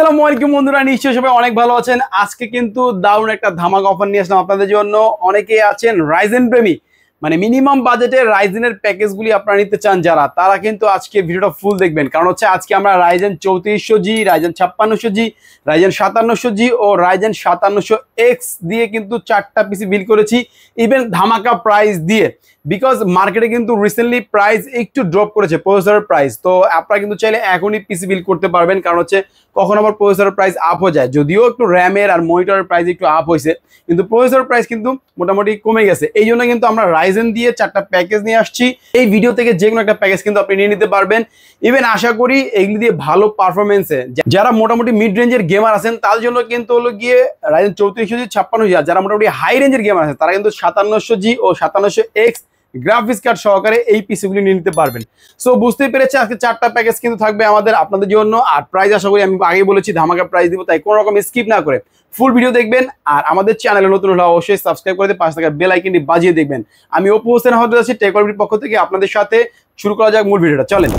আসসালামু আলাইকুম বন্ধুরা, নিশ্চয়ই সবাই অনেক ভালো আছেন। আজকে কিন্তু দারুণ একটা ধামাকা অফার নিয়ে আসলাম আপনাদের জন্য। অনেকেই আছেন রাইজেন প্রেমী, মানে মিনিমাম বাজেটে রাইজেনের প্যাকেজগুলি আপনারা নিতে চান যারা, তারা কিন্তু আজকে ভিডিওটা ফুল দেখবেন। কারণ হচ্ছে আজকে আমরা Ryzen 3400G, Ryzen 5600G, Ryzen 5700G ও রাইজেন 5700X দিয়ে কিন্তু 4টা পিসি বিল করেছি, ইভেন ধামাকা প্রাইস দিয়ে। বিকজ মার্কেটে কিন্তু রিসেন্টলি প্রাইস একটু ড্রপ করেছে প্রসেসরের প্রাইস, তো আপনারা কিন্তু চাইলে এখনই পিসি বিল করতে পারবেন। কারণ হচ্ছে কখন আবার প্রসেসরের প্রাইস আপ হয়ে যায়, যদিও একটু র্যামের আর মনিটরের প্রাইস একটু আপ হয়েছে, কিন্তু প্রসেসরের প্রাইস কিন্তু মোটামুটি কমে গেছে। এই জন্য কিন্তু আমরা রাইজেন দিয়ে 4টা প্যাকেজ নিয়ে আসছি। এই ভিডিও থেকে যে কোনো একটা প্যাকেজ কিন্তু আপনি নিয়ে নিতে পারবেন। ইভেন আশা করি এগুলি দিয়ে ভালো পারফরমেন্সে যারা মোটামুটি মিড রেঞ্জের গেমার আছেন তার জন্য কিন্তু হলো গিয়ে রাইজেন 3400G 5600G, আর যারা মোটামুটি হাই রেঞ্জের গেমার আছেন তারা কিন্তু 5700G ও 5700X গ্রাফিক্স কার্ড সহকারে এই পিসিগুলি নিয়ে নিতে পারবেন। সো বুঝতেই পেরেছে আজকে 4টা প্যাকেজ কিন্তু থাকবে আমাদের আপনাদের জন্য। আর প্রাইস আশা করি আমি আগে বলেছি ধামাকা প্রাইস দিব, তাই কোনো রকম স্কিপ না করে ফুল ভিডিও দেখবেন। আর আমাদের চ্যানেলে নতুন হলে অবশ্যই সাবস্ক্রাইব করে দিয়ে পাশে থাকা বেল আইকনটি বাজিয়ে দেখবেন। আমি অপু হোসেন হতে যাচ্ছি টেকনোলজির পক্ষ থেকে আপনাদের সাথে। শুরু করা যাক মূল ভিডিওটা, চলেন।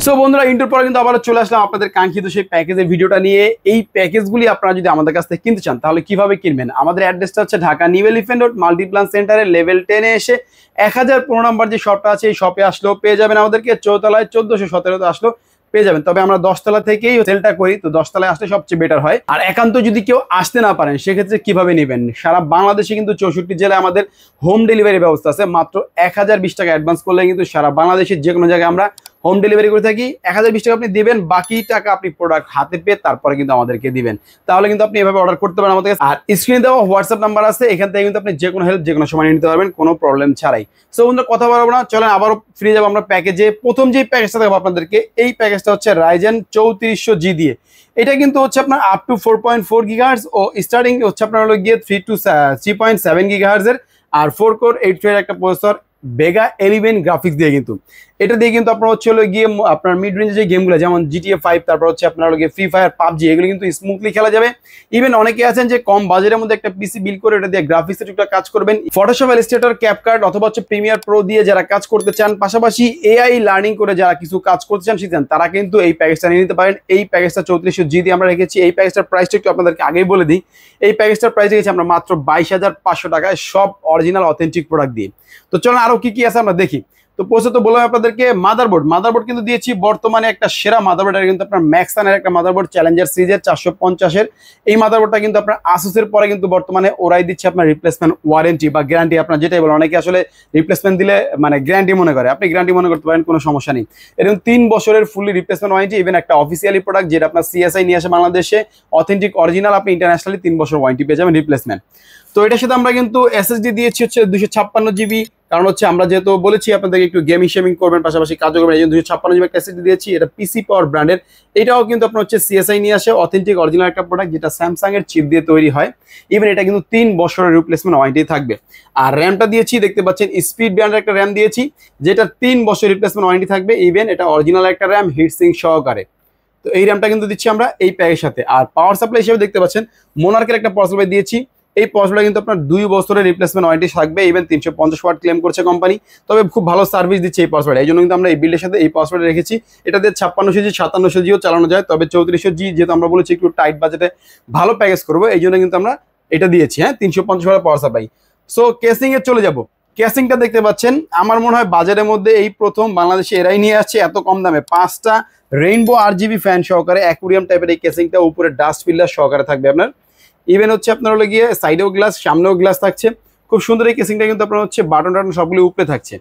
সো বন্ধুরা, ইন্টার পরে কিন্তু আবার চলে আসলাম আপনাদের কাঙ্ক্ষিত সেই প্যাকেজের ভিডিওটা নিয়ে। এই প্যাকেজগুলি আপনারা যদি আমাদের কাছ থেকে কিনতে চান তাহলে কিভাবে কিনবেন? আমাদের অ্যাড্রেসটা হচ্ছে Dhaka new elephant road Multiplan সেন্টারে লেভেল 10-এ এসে 1015 নম্বর যে শপটা আছে এই শপে আসলেও পেয়ে যাবেন আমাদেরকে। চৌতলায় 1417-তে আসলেও পেয়ে যাবেন। তবে আমরা 10তলা থেকেই সেলটা করি, তো 10তলায় আসলে সবচেয়ে বেটার হয়। আর একান্ত যদি কেউ আসতে না পারেন সেক্ষেত্রে কিভাবে নেবেন? সারা বাংলাদেশে কিন্তু 64 জেলায় আমাদের হোম ডেলিভারি ব্যবস্থা আছে। মাত্র 1020 টাকা অ্যাডভান্স করলে কিন্তু সারা বাংলাদেশের যে কোনো জায়গায় আমরা হোম ডেলিভারি করে থাকি। 1020 টাকা আপনি দিবেন, বাকি টাকা আপনি প্রোডাক্ট হাতে পেয়ে তারপরে কিন্তু আমাদেরকে দিবেন। তাহলে কিন্তু আপনি এভাবে অর্ডার করতে পারেন আমাদের কাছে। আর স্ক্রিনে দেওয়া হোয়াটসঅ্যাপ নাম্বার আছে, এখান থেকে কিন্তু আপনি যে কোনো হেল্প যে কোনো সময় নিতে পারবেন কোনো প্রবলেম ছাড়াই। সো বন্ধুরা, কথা বলবো না, চলেন আবারও ফিরে যাবো আমরা প্যাকেজে। প্রথম যে প্যাকেজটা দেবো আপনাদেরকে, এই প্যাকেজটা হচ্ছে রাইজেন 3400G দিয়ে। এটা কিন্তু হচ্ছে আপনার আপ টু 4.4 GHz ও স্টার্টিং হচ্ছে আপনার হলো গিয়ে 3.7 GHz এর আর 4 কোর 8 থ্রেড একটা প্রসেসর বেগা 11 গ্রাফিক্স দিয়ে। কিন্তু এটা দিয়ে কিন্তু আপনার হচ্ছে হলো গিয়ে আপনার মিড রেঞ্জের যে গেমগুলো যেমন GTA 5, তারপর হচ্ছে আপনার হলো গিয়ে ফ্রি ফায়ার, পাবজি, এগুলো কিন্তু স্মুথলি খেলা যাবে। ইভেন অনেকে আছেন যে কম বাজেটের মধ্যে একটা পিসি বিল করে এটা দিয়ে গ্রাফিক্সের টুকটাক কাজ করবেন। ফটোশপ, ইলাস্ট্রেটর, ক্যাপকাট অথবা হচ্ছে প্রিমিয়ার প্রো দিয়ে যারা কাজ করতে চান, পাশাপাশি এআই লার্নিং করে যারা কিছু কাজ করতে চান শিখছেন, তারা কিন্তু এই প্যাকেজটা নিয়ে নিতে পারেন। এই প্যাকেজটা 3400G দিয়ে আমরা রেখেছি। এই প্যাকেজটার প্রাইসটা একটু আপনাদেরকে আগেই বলে দিই। এই প্যাকেজটার প্রাইস রেখেছি আমরা মাত্র 22,500 টাকায়, সব অরিজিনাল অথেন্টিক প্রোডাক্ট দিয়ে। তো চলুন আরো কি কি আছে আমরা দেখি। তো প্রথমে তো বললাম আপনাদেরকে মাদারবোর্ড কিন্তু দিয়েছি বর্তমানে একটা সেরা মাদারবোর্ড। এটা কিন্তু আপনার ম্যাক্সানের একটা মাদারবোর্ড, চ্যালেঞ্জার সিরিজের 450-এর। এই মাদারবোর্ডটা কিন্তু আপনার আসুসের পরে কিন্তু বর্তমানে ওরাই দিচ্ছে আপনার রিপ্লেসমেন্ট ওয়ারেন্টি বা গ্যারান্টি, আপনার যেটাই বলেন। অনেকে আসলে রিপ্লেসমেন্ট দিলে মানে গ্যারান্টি মনে করে, আপনি গ্যারান্টি মনে করতে পারেন, কোনো সমস্যা নেই। এরকম 3 বছরের ফুললি রিপ্লেসমেন্ট ওয়ারেন্টি। ইভেন একটা অফিসিয়ালি প্রোডাক্ট যেটা আপনার সিএসআই নিয়ে আসে বাংলাদেশে, অথেন্টিক অরিজিনাল, আপনি ইন্টারন্যাশনালি 3 বছর ওয়ারেন্টি পেয়ে যাবেন রিপ্লেসমেন্ট। তো এটার সাথে আমরা কিন্তু এসএসডি দিয়েছি হচ্ছে 256GB। কারণ হচ্ছে আমরা যেহেতু বলেছি আপনাদের একটু গেমিং শেমিং করবেন, পাশাপাশি কাজও করবেন, এই জন্য 256GB একটা এসএসডি দিয়েছি। এটা পিসি পাওয়ার ব্র্যান্ডের। এটাও কিন্তু আপনার হচ্ছে সিএসআই নিয়ে আসে, অথেন্টিক অরিজিনাল একটা প্রোডাক্ট যেটা স্যামসাং এর চিপ দিয়ে তৈরি হয়। ইভেন এটা কিন্তু 3 বছরের রিপ্লেসমেন্ট ওয়ারেন্টি থাকবে। আর র্যামটা দিয়েছি দেখতে পাচ্ছেন স্পিড ব্র্যান্ডের একটা র্যাম দিয়েছি, যেটা 3 বছর রিপ্লেসমেন্ট ওয়ারেন্টি থাকবে। ইভেন এটা অরিজিনাল একটা র্যাম, হিটসিং সহকারে। তো এই র্যামটা কিন্তু দিচ্ছি আমরা এই প্যাকের সাথে। আর পাওয়ার সাপ্লাই হিসেবে দেখতে পাচ্ছেন মোনার্কের একটা পাওয়ার সাপ্লাই দিয়েছি। এই পাওয়ারটা কিন্তু আপনার 2 বছরের রিপ্লেসমেন্ট ওয়ারেন্টি থাকবে। ইভেন 350 ওয়াট ক্লেম করছে কোম্পানি, তবে খুব ভালো সার্ভিস দিচ্ছে এই পাওয়ারটা। এই জন্য কিন্তু আমরা এই বিল্ডের সাথে এই পাওয়ারটা রেখেছি। এটা দিয়ে 5600G 5700Gও চালানো যায়, তবে 3400G যেহেতু আমরা বলেছি একটু টাইট বাজেটে ভালো প্যাকেজ করবো, এই জন্য কিন্তু আমরা এটা দিয়েছি। হ্যাঁ, 350 watt power supply. So casing এ চলে যাব। কেসিংটা দেখতে পাচ্ছেন, আমার মনে হয় বাজারের মধ্যে এই প্রথম বাংলাদেশে এরাই নিয়ে আসছে এত কম দামে। 5টা রেইনবো RGB ফ্যান সহকারে অ্যাকুরিয়াম টাইপের এই কেসিংটা, উপরে ডাস্ট ফিল্টার সহকারে থাকবে আপনার। ইভেন হচ্ছে আপনার হলো গিয়ে সাইডেও গ্লাস, সামনেও গ্লাস থাকছে। খুব সুন্দর এই কেসিংটা কিন্তু আপনার হচ্ছে বাটন টাটন সবগুলো উপরে থাকছে।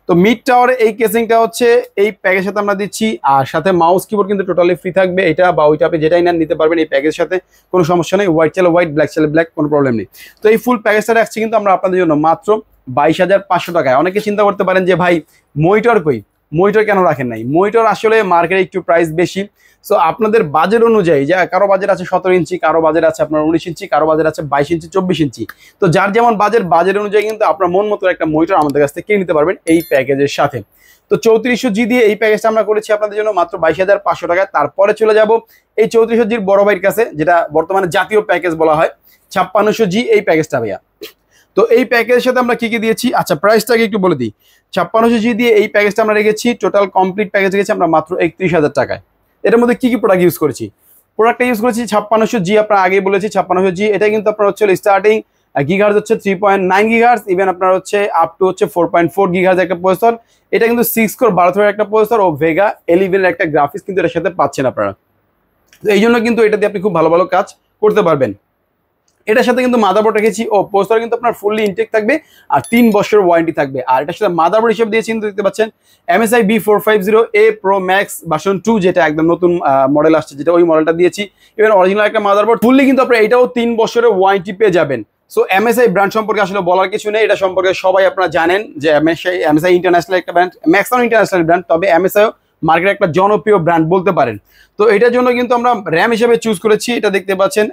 তো মিড টাওয়ারে এই কেসিংটা হচ্ছে এই প্যাকের সাথে আমরা দিচ্ছি। আর সাথে মাউস কিবোর্ড কিন্তু টোটালি ফ্রি থাকবে। এটা বা ওইটা আপনি যেটাই নেন নিতে পারবেন এই প্যাকেজের সাথে, কোনো সমস্যা নেই। হোয়াইট চাইলে হোয়াইট, ব্ল্যাক চাইলে ব্ল্যাক, কোনো প্রবলেম নেই। তো এই ফুল প্যাকেজটা রাখছি কিন্তু আমরা আপনাদের জন্য মাত্র 22,500 টাকায়। অনেকে চিন্তা করতে পারেন যে ভাই মনিটর কই, মনিটর কেন রাখেন নাই? মনিটর আসলে মার্কেটে একটু প্রাইস বেশি। সো আপনাদের বাজেট অনুযায়ী, যে কারো বাজেট আছে 17 ইঞ্চি, কারো বাজেট আছে আপনার 19 ইঞ্চি, কারো বাজেট আছে 22 ইঞ্চি, 24 ইঞ্চি। তো যার যেমন বাজেট অনুযায়ী কিন্তু আপনার মন মতো একটা মনিটর আমাদের কাছ থেকে কিনে নিতে পারবেন এই প্যাকেজের সাথে। তো 3400G দিয়ে এই প্যাকেজটা আমরা করেছি আপনাদের জন্য মাত্র 22,500 টাকায়। তারপরে চলে যাব এই 3400Gর বড় ভাইয়ের কাছে, যেটা বর্তমানে জাতীয় প্যাকেজ বলা হয়, 5600G এই প্যাকেজটা ভাইয়া। তো এই প্যাকেজের সাথে আমরা কি কি দিয়েছি, আচ্ছা প্রাইসটাকে একটু বলে দিই। 5600G দিয়ে এই প্যাকেজটা আমরা রেখেছি, টোটাল কমপ্লিট প্যাকেজ রেখেছি আমরা মাত্র 31,000 টাকায়। এটার মধ্যে কি কি প্রোডাক্ট ইউজ করেছি? প্রোডাক্টটা ইউজ করেছি 5600G, আপনার আগেই বলেছি 5600G। এটা কিন্তু আপনার হচ্ছে স্টার্টিং গিগাহার্জ হচ্ছে 3.9 গিগাহার্জ, ইভেন আপনার হচ্ছে আপ টু হচ্ছে 4.4 গিগাহার্জ একটা প্রসেসর। এটা কিন্তু 6 কোর 12 থ্রেডের একটা প্রসেসর ও ভেগা 11 এর একটা গ্রাফিক্স কিন্তু এর সাথে পাচ্ছেন আপনারা। তো এই জন্য কিন্তু এটা দিয়ে আপনি খুব ভালো ভালো কাজ করতে পারবেন। এটার সাথে কিন্তু মাদারবোর্ড রেখেছি ও প্রসেসর কিন্তু আপনার ফুললি ইনটেক থাকবে আর 3 বছর ওয়ারেন্টি থাকবে। আর এটার সাথে মাদারবোর্ড হিসেবে দিয়েছি কিন্তু দেখতে পাচ্ছেন MSI B450A Pro Max version 2, যেটা একদম নতুন মডেল আসছে, যেটা ওই মডেলটা দিয়েছি। ইভেন অরিজিনাল একটা মাদারবোর্ড ফুললি কিন্তু আপনারা এটাও 3 বছরের ওয়ারেন্টি পেয়ে যাবেন। সো MSI ব্র্যান্ড সম্পর্কে আসলে বলার কিছু নেই, এটা সম্পর্কে সবাই আপনারা জানেন যে MSI ইন্টারন্যাশনাল একটা ব্র্যান্ড, ম্যাক্সিমাম ইন্টারন্যাশনাল ব্র্যান্ড, তবে MSI মার্কেটে একটা জনপ্রিয় ব্র্যান্ড বলতে পারেন। তো এটার জন্য কিন্তু আমরা র্যাম হিসেবে চুজ করেছি, এটা দেখতে পাচ্ছেন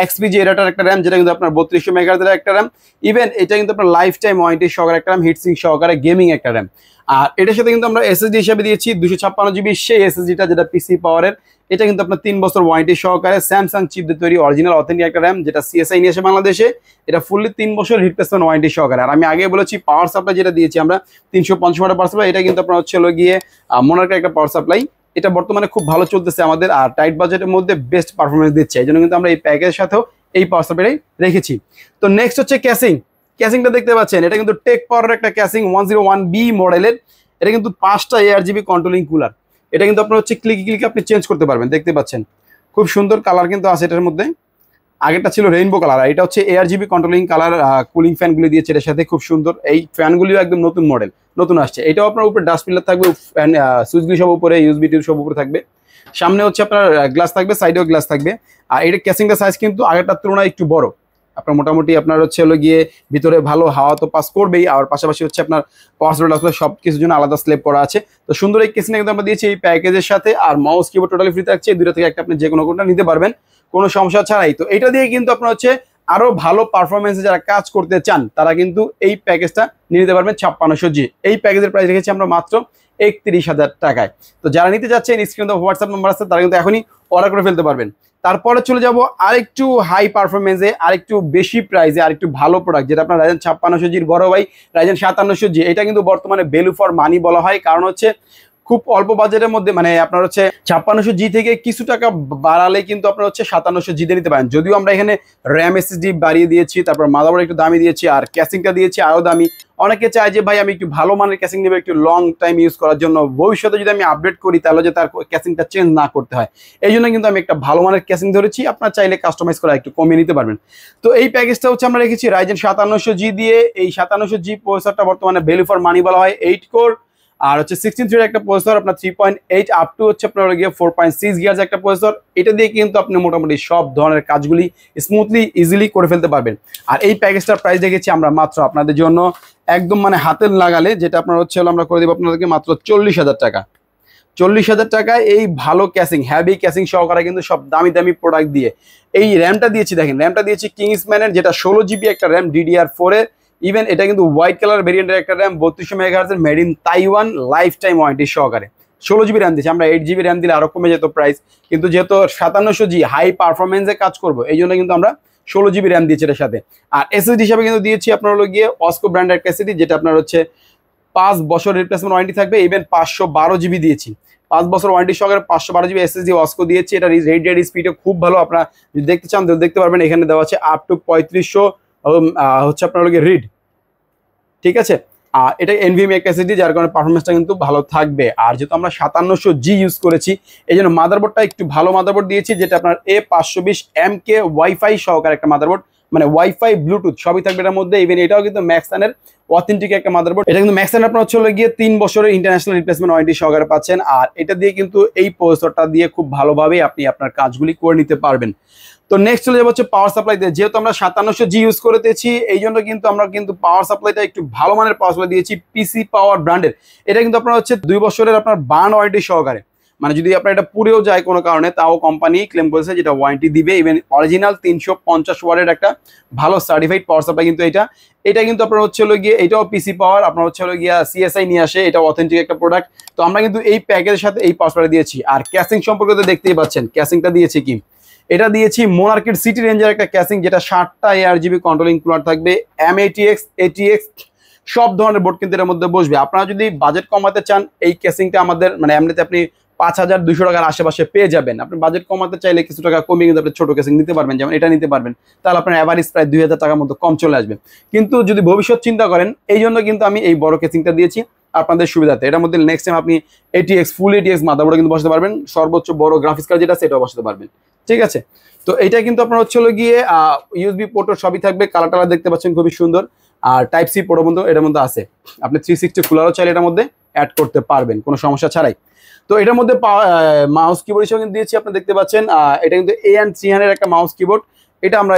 XPG এরাটার একটা র্যাম, যেটা কিন্তু আপনার 3200 মেগাহার্জের একটা র্যাম। ইভেন এটা কিন্তু আপনার লাইফ টাইম ওয়ারেন্টি সহকারে একটা র্যাম, হিটসিং সহকারে গেমিং একটা র্যাম। আর এটার সাথে কিন্তু আমরা SSD হিসেবে দিয়েছি 256GB সেই SSDটা, যেটা পিসি পাওয়ারের। এটা কিন্তু আপনার 3 বছর ওয়ারেন্টি সহকারে স্যামসাং চিপ দিয়ে তৈরি অরিজিনাল অথেন্টিক একটা র্যাম, যেটা CSI নিয়ে এসে বাংলাদেশে। এটা ফুললি 3 বছর রিপ্লেসমেন্ট ওয়ারেন্টি সহকারে। আর আমি আগে বলেছি পাওয়ার সাপ্লাই যেটা দিয়েছি আমরা 350 ওয়াটের পাওয়ার সাপ্লাই, এটা কিন্তু আপনার হচ্ছে গিয়ে মোনার্কের একটা পাওয়ার সাপ্লাই। এটা বর্তমানে খুব ভালো চলতেছে আমাদের, আর টাইট বাজেটের মধ্যে বেস্ট পারফরমেন্স দিচ্ছে। এই জন্য কিন্তু আমরা এই প্যাকেজের সাথেও এই পাওয়ার সাপ্লাই রেখেছি। তো নেক্সট হচ্ছে ক্যাসিংটা দেখতে পাচ্ছেন, এটা কিন্তু টেক পাওয়ারের একটা ক্যাসিং 101B মডেলের। এটা কিন্তু 5টা ARGB কন্ট্রোলিং কুলার। এটা কিন্তু আপনার হচ্ছে ক্লিকে আপনি চেঞ্জ করতে পারবেন, দেখতে পাচ্ছেন খুব সুন্দর কালার কিন্তু আছে এটার মধ্যে। আগেরটা ছিল রেইনবো কালার, আর এটা হচ্ছে ARGB কন্ট্রোলিং কালার। কুলিং ফ্যানগুলি দিয়েছে এটার সাথে, খুব সুন্দর। এই ফ্যানগুলিও একদম নতুন মডেল, নতুন আসছে। এটাও আপনার উপরে ডাস্ট পিলার থাকবে, ফ্যান সুইচগুলি সব উপরে, USB টিউব সব উপরে থাকবে। সামনে হচ্ছে আপনার গ্লাস থাকবে, সাইডেও গ্লাস থাকবে। আর এটা ক্যাসিংটা সাইজ কিন্তু আগেরটার তুলনায় একটু বড়। আপনার মোটামুটি আপনার হচ্ছে গিয়ে ভিতরে ভালো হাওয়া তো পাস করবেই, আর পাশাপাশি হচ্ছে আপনার পাওয়ার সাপ্লাই আসলে সব কিছুর জন্য আলাদা স্ল্যাব করা আছে। তো সুন্দর এই কেসিং কিন্তু আমরা দিয়েছি এই প্যাকেজের সাথে। আর মাউস কিবোর্ড টোটালি ফ্রি থাকছে, দুটো থেকে একটা আপনি যে কোনো কোনটা নিতে পারবেন কোনো সমস্যা ছাড়াই। তো এটা দিয়ে কিন্তু আপনার হচ্ছে আরো ভালো পারফরমেন্সে যারা কাজ করতে চান তারা কিন্তু এই প্যাকেজটা নিয়ে নিতে পারবেন 5600G। এই প্যাকেজের প্রাইস রেখেছি আমরা মাত্র 31,000 টাকায়। তো যারা নিতে যাচ্ছেন স্ক্রিনে হোয়াটসঅ্যাপ নাম্বার আছে, তারা কিন্তু এখনই অর্ডার করে ফেলতে পারবেন। তারপরে চলে যাব আরেকটু হাই পারফরমেন্সে, আরেকটু বেশি প্রাইসে, আরেকটু ভালো প্রোডাক্ট, যেটা আপনার Ryzen 5600Gর বড় ভাই Ryzen 5700G। এটা কিন্তু বর্তমানে ভ্যালু ফর মানি বলা হয়, কারণ হচ্ছে খুব অল্প বাজেটের মধ্যে, মানে আপনার হচ্ছে 5600G থেকে কিছু টাকা বাড়ালে কিন্তু আপনার হচ্ছে 5700G দিয়ে নিতে পারেন। যদিও আমরা এখানে র্যাম SSD বাড়িয়ে দিয়েছি, তারপর মাদারবোর্ড একটু দামি দিয়েছি, আর ক্যাসিংটা দিয়েছি আরও দামি। অনেকে চায় যে ভাই আমি একটু ভালো মানের ক্যাসিং নেবো একটু লং টাইম ইউজ করার জন্য, ভবিষ্যতে যদি আমি আপডেট করি তাহলে যে তার ক্যাসিংটা চেঞ্জ না করতে হয়। এই জন্য কিন্তু আমি একটা ভালো মানের ক্যাসিং ধরেছি, আপনার চাইলে কাস্টমাইজ করা একটু কমিয়ে নিতে পারবেন। তো এই প্যাকেজটা হচ্ছে আমরা রেখেছি Ryzen 5700G দিয়ে। এই 5700G প্রসেসরটা বর্তমানে ভ্যালু ফর মানি বলা হয়, 8 কোর আর হচ্ছে 16 থ্রেডের একটা প্রসেসর, আপনার 3.8 আপ টু হচ্ছে আপনার গিয়ে 4.6 গিগার্জ একটা প্রসেসর। এটা দিয়ে কিন্তু আপনি মোটামুটি সব ধরনের কাজগুলি স্মুথলি ইজিলি করে ফেলতে পারবেন। আর এই প্যাকেজটার প্রাইস রেখেছি আমরা মাত্র আপনাদের জন্য একদম মানে হাতের লাগালে, যেটা আপনার হচ্ছে আমরা করে দেবো আপনাদেরকে মাত্র 40,000 টাকা। 40,000 টাকায় এই ভালো ক্যাসিং, হ্যাভি ক্যাসিং সহকারে কিন্তু সব দামি দামি প্রোডাক্ট দিয়ে। এই র্যামটা দিয়েছি, দেখেন র্যামটা দিয়েছি কিংসম্যানের, যেটা 16GB একটা র্যাম DDR4 এর। ইভেন এটা কিন্তু হোয়াইট কালার ভেরিয়েন্টের একটা র্যাম, 3200 মেগাহার্জের, made in Taiwan, lifetime warranty সহকারে। 16GB র্যাম দিচ্ছি, আমরা 8GB র্যাম দিলে আরো কমে যেত প্রাইস, কিন্তু যেহেতু 5700G হাই পারফরমেন্সে কাজ করবো এই জন্য কিন্তু আমরা 16GB র্যাম দিয়েছি এর সাথে। আর SSD হিসাবে কিন্তু দিয়েছি আপনার গিয়ে অস্কো ব্র্যান্ডের একটা SSD, যেটা আপনার হচ্ছে 5 বছর রিপ্লেসমেন্ট ওয়ারেন্টি থাকবে। ইভেন 512GB দিয়েছি, 5 বছর ওয়ারেন্টি সহকারে 512GB SSD অস্কো দিয়েছি। এটা রেড স্পিডও খুব ভালো, আপনারা যদি দেখতে চান তাহলে দেখতে পারবেন, এখানে দেওয়া আছে আপ টু 3500 হচ্ছে আপনার রিড, ঠিক আছে। আর এটা NVMe একটা SSD, যার কারণে পারফরমেন্সটা কিন্তু ভালো থাকবে। আর যেহেতু আমরা 5700G ইউজ করেছি এই জন্য মাদারবোর্ডটা একটু ভালো মাদারবোর্ড দিয়েছি, যেটা আপনার A520MK ওয়াইফাই সহকারে একটা মাদারবোর্ড, মানে ওয়াইফাই ব্লুটুথ সবই থাকবে এটার মধ্যে। ইভেন এটাও কিন্তু ম্যাক্সানের অথেন্টিক একটা মাদারবোর্ড। এটা কিন্তু ম্যাক্সানের আপনার হচ্ছে গিয়ে 3 বছরের ইন্টারন্যাশনাল রিপ্লেসমেন্ট ওয়ারেন্টি সহকারে পাচ্ছেন। আর এটা দিয়ে কিন্তু এই প্রসেসরটা দিয়ে খুব ভালোভাবে আপনি আপনার কাজগুলি করে নিতে পারবেন। তো নেক্সট চলে যাবো হচ্ছে পাওয়ার সাপ্লাইতে। যেহেতু আমরা 5700G ইউজ করতেছি, এই জন্য কিন্তু আমরা কিন্তু পাওয়ার সাপ্লাইটা একটু ভালো মানের পাওয়ার সাপ্লাই দিয়েছি পিসি পাওয়ার ব্র্যান্ডের। এটা কিন্তু আপনার হচ্ছে 2 বছরের আপনার বার্ন ওয়ারেন্টি সহকারে, মানে যদি আপনার এটা পুড়েও যায় কোনো কারণে তাও কোম্পানি ক্লেম করেছে যেটা ওয়ারেন্টি দিবে। ইভেন অরিজিনাল 350 ওয়াটের একটা ভালো সার্টিফাইড পাওয়ার সাপ্লাই কিন্তু এটা কিন্তু আপনার হচ্ছে গিয়ে এটাও পিসি পাওয়ার, আপনার হচ্ছে গিয়া সিএসআই নিয়ে আসে, এটা অথেন্টিক একটা প্রোডাক্ট। তো আমরা কিন্তু এই প্যাকেজের সাথে এই পাওয়ার সাপ্লাই দিয়েছি। আর ক্যাসিং সম্পর্কে তো দেখতেই পাচ্ছেন, ক্যাসিংটা দিয়েছি কি, এটা দিয়েছি মোনার্কের সিটি রেঞ্জের একটা ক্যাসিং, যেটা 60টা ARGB কন্ট্রোলিং কুলার থাকবে, M80X ATX সব ধরনের বোর্ড কিন্তু এর মধ্যে বসবে। আপনারা যদি বাজেট কমাতে চান এই ক্যাসিংটা আমাদের মানে এমনিতে আপনি 5200 টাকার আশেপাশে পেয়ে যাবেন। আপনি বাজেট কমাতে চাইলে কিছু টাকা কমিয়ে কিন্তু আপনি ছোট ক্যাসিং নিতে পারবেন, যেমন এটা নিতে পারবেন, তাহলে আপনার অ্যাভারেজ প্রায় 2000 টাকার মতো কম চলে আসবে। কিন্তু যদি ভবিষ্যৎ চিন্তা করেন, এই জন্য কিন্তু আমি এই বড় ক্যাসিংটা দিয়েছি আপনাদের সুবিধাতে। এটার মধ্যে নেক্সট টাইম আপনি ATX ফুল ATX মাদারবোর্ড কিন্তু বসাতে পারবেন, সর্বোচ্চ বড় গ্রাফিক্স কার্ড যেটা সেটাও বসাতে পারবেন, ঠিক আছে। তো এটা কিন্তু আপনার হচ্ছে গিয়ে USB পোর্ট সবই থাকবে, কালার টালার দেখতে পাচ্ছেন খুবই সুন্দর। আর টাইপ সি পোর্ট বন্ধু এটার মধ্যে আছে, আপনি 360 কুলারও চাইলে এটার মধ্যে অ্যাড করতে পারবেন কোনো সমস্যা ছাড়াই। তো এটার মধ্যে মাউস কিবোর্ড হিসেবে কিন্তু দিয়েছি, আপনি দেখতে পাচ্ছেন এটা কিন্তু AN300 একটা মাউস কিবোর্ড। এটা আমরা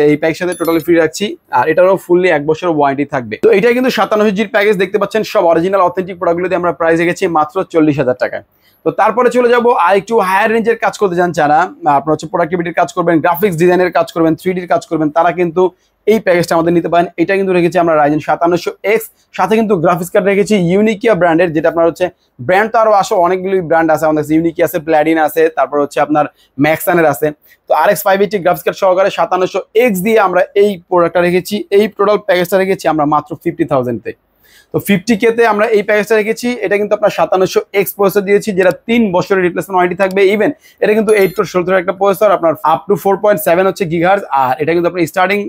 এই প্যাকের সাথে টোটালি ফ্রি রাখছি। আর এটারও ফুললি 1 বছরের ওয়ারেন্টি থাকবে। তো এটা কিন্তু 57Gর প্যাকেজ দেখতে পাচ্ছেন, সব অরিজিনাল অথেন্টিক প্রোডাক্টগুলোতে আমরা প্রাইস রেখেছি মাত্র 40,000 টাকায়। তো তারপরে চলে যাবো আর একটু হায়ার রেঞ্জের কাজ করতে চান যারা, আপনার হচ্ছে প্রোডাক্টিভিটির কাজ করবেন, গ্রাফিক্স ডিজাইনের কাজ করবেন, 3Dর কাজ করবেন, তারা কিন্তু এই প্যাকেজটা আমাদের নিতে পারেন। এটা কিন্তু রেখেছি আমরা Ryzen 5700X, সাথে কিন্তু গ্রাফিক্স কার্ড রেখেছি ইউনিকিয়া ব্র্যান্ডের, যেটা আপনার হচ্ছে ব্র্যান্ড তো আরো আসলে অনেকগুলি ব্র্যান্ড আছে আমাদের কাছে, ইউনিকি আছে, প্ল্যাডিন আছে, তারপর হচ্ছে আপনার ম্যাক্সানের আছে। তো RX 580 গ্রাফিক্স কার্ড সহকারে 5700X দিয়ে আমরা এই প্রোডাক্টটা রেখেছি, এই প্রোডাক্ট প্যাকেজটা রেখেছি আমরা মাত্র 50,000-তে। তো 50K-তে আমরা এই প্যাকেজটা রেখেছি। এটা কিন্তু আপনার 5700X প্রসেসর দিয়েছি, যেটা 3 বছরের রিপ্লেসমেন্ট ওয়ারেন্টি থাকবে। ইভেন এটা কিন্তু 8 কোর 16 একটা প্রসেসর, আপনার আপ টু 4.7 হচ্ছে গিগাহার্টজ। আর এটা কিন্তু আপনার স্টার্টিং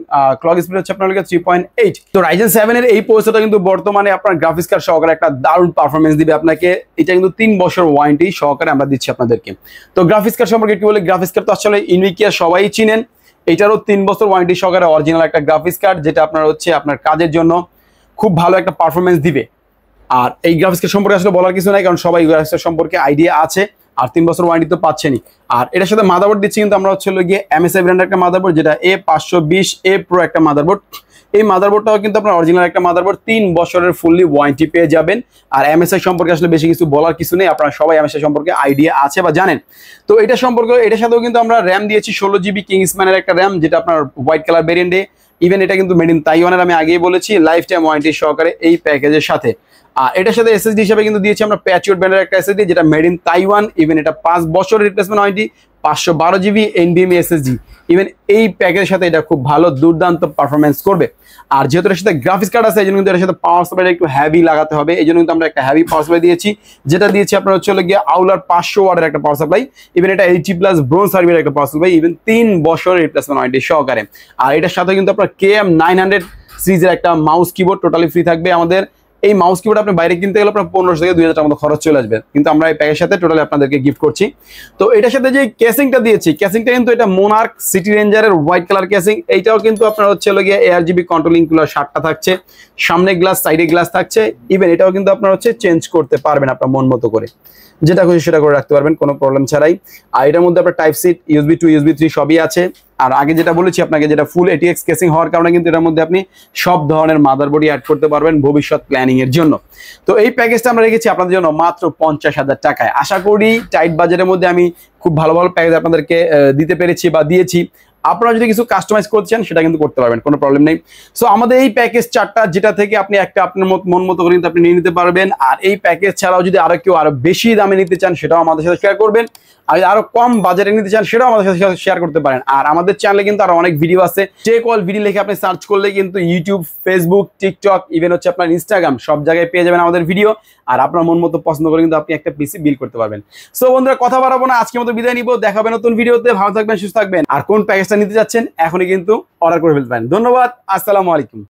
ক্লক স্পিড হচ্ছে আপনার 3.8। তো Ryzen 7 এর এই প্রসেসরটা কিন্তু বর্তমানে আপনার গ্রাফিক্স কার্ড সহকারে একটা দারুণ পারফরমেন্স দিবে আপনাকে। এটা কিন্তু 3 বছর ওয়ারেন্টি সহকারে আমরা দিচ্ছি আপনাদেরকে। তো গ্রাফিক্স কার্ড সম্পর্কে কি বলে, গ্রাফিক্স কার্ড তো আসলে ইউনিকিয়া সবাই চিনেন, এটারও 3 বছর ওয়ারেন্টি সহকারে অরিজিনাল একটা গ্রাফিক্স কার্ড, যেটা আপনার হচ্ছে আপনার কাজের জন্য খুব ভালো একটা পারফরমেন্স দিবে। আর এই গ্রাফিক্সের সম্পর্কে আসলে বলার কিছু নাই, কারণ সবাই গ্রাফিক্সের সম্পর্কে আইডিয়া আছে। আর 3 বছর ওয়ারেন্টি তো পাচ্ছেনই। আর এটার সাথে মাদারবোর্ড দিচ্ছি কিন্তু আমরা হচ্ছে গিয়ে MSI ব্র্যান্ডের একটা মাদারবোর্ড, যেটা A520A Pro একটা মাদারবোর্ড। এই মাদারবোর্ডটাও কিন্তু আপনার অরিজিনাল একটা মাদারবোর্ড, 3 বছরের ফুললি ওয়ারেন্টি পেয়ে যাবেন। আর MSI সম্পর্কে আসলে বেশি কিছু বলার কিছু নেই, আপনারা সবাই MSI সম্পর্কে আইডিয়া আছে বা জানেন। তো এটা সম্পর্কে এটার সাথেও কিন্তু আমরা র্যাম দিয়েছি 16GB কিংসম্যানের একটা র্যাম, যেটা আপনার হোয়াইট কালার ভেরিয়েন্টে। ইভেন এটা কিন্তু মেড ইন তাইওয়ানের, আমি আগেই বলেছি, লাইফ টাইম ওয়ারেন্টি সহকারে এই প্যাকেজের সাথে। আর এটার সাথে SSD হিসেবে কিন্তু দিয়েছি আমরা প্যাট্রিয়ট ব্র্যান্ডের একটা SSD, যেটা মেড ইন তাইওয়ান। ইভেন এটা 5 বছরের replacement warranty, 512GB NVMe SSD। Even এই প্যাকেজের সাথে এটা খুব ভালো দুর্দান্ত পারফরমেন্স করবে। আর যেহেতু এর সাথে গ্রাফিক্স কার্ড আছে, এই জন্য কিন্তু এর সাথে পাওয়ার সাপ্লাই একটু হেভি লাগাতে হবে, এই জন্য কিন্তু আমরা একটা হেভি পাওয়ার সাপ্লাই দিয়েছি, যেটা দিয়েছি আপনার হচ্ছে গিয়ে আউলার 500 ওয়াটের একটা পাওয়ার সাপ্লাই। ইভেন এটা 80+ ব্রোঞ্জ সার্ভিসের একটা পাওয়ার সাপ্লাই, ইভেন 3 বছরের রিপ্লেসমেন্ট ওয়ারেন্টি সহকারে। আর এটার সাথে কিন্তু আপনার KM900 সিরিজের একটা মাউস কিবোর্ড টোটালি ফ্রি থাকবে আমাদের। এই মাউস কিবোর্ড আপনি বাইরে কিনতে গেলে আপনার 1500 থেকে 2000 টাকার মতো খরচ চলে আসবে, কিন্তু আমরা এই প্যাকের সাথে টোটালি আপনাদেরকে গিফট করছি। তো এটার সাথে যে কেসিংটা দিয়েছি, কেসিংটা কিন্তু এটা মোনার্ক সিটি রেঞ্জারের হোয়াইট কালার কেসিং। এইটাও কিন্তু আপনার হচ্ছে গিয়ে ARGB কন্ট্রোলিং কুলার 7টা থাকছে, সামনে গ্লাস, সাইডে গ্লাস থাকছে। ইভেন এটাও কিন্তু আপনার হচ্ছে চেঞ্জ করতে পারবেন আপনার মন মতো করে, যেটা খুশি সেটা করে রাখতে পারবেন কোনো প্রবলেম ছাড়াই। আর এটার মধ্যে আপনার টাইপ সি, USB 2, USB 3 সবই আছে। আর আগে যেটা বলেছি আপনাকে, যেটা ফুল ATX কেসিং হওয়ার কারণে কিন্তু এটার মধ্যে আপনি সব ধরনের মাদারবোর্ডই অ্যাড করতে পারবেন ভবিষ্যৎ প্ল্যানিং এর জন্য। তো এই প্যাকেজটা আমরা রেখেছি আপনাদের জন্য মাত্র 50,000 টাকায়। আশা করি টাইট বাজেটের মধ্যে আমি খুব ভালো ভালো প্যাকেজ আপনাদেরকে দিতে পেরেছি বা দিয়েছি। আপনারা যদি কিছু কাস্টমাইজ করতে চান সেটা কিন্তু করতে পারবেন, কোনো প্রবলেম নেই। সো আমাদের এই প্যাকেজ 4টা, যেটা থেকে আপনি একটা আপনার মন মতো করে কিন্তু আপনি নিয়ে নিতে পারবেন। আর এই প্যাকেজ ছাড়াও যদি আরো কেউ আরো বেশি দামে নিতে চান সেটাও আমাদের সাথে শেয়ার করবেন, আর আরো কম বাজেটে নিতে চান সেটাও আমাদের সাথে শেয়ার করতে পারেন। আর আমাদের চ্যানেলে কিন্তু আরো অনেক ভিডিও আছে, যে কল ভিডিও লিখে আপনি সার্চ করলে কিন্তু ইউটিউব, ফেসবুক, টিকটক, ইভেন হচ্ছে আপনার ইনস্টাগ্রাম, সব জায়গায় পেয়ে যাবেন আমাদের ভিডিও। আর আপনার মন মতো পছন্দ করে কিন্তু আপনি একটা পিসি বিল করতে পারবেন। সো বন্ধুরা, কথা বাড়াবো না, আজকের মতো বিদায় নিব। দেখা হবে নতুন ভিডিওতে। ভালো থাকবেন, সুস্থ থাকবেন। আর কোন প্যাকেজটা নিতে যাচ্ছেন এখনই কিন্তু অর্ডার করে ফেলতে পারেন। ধন্যবাদ, আসসালামু আলাইকুম।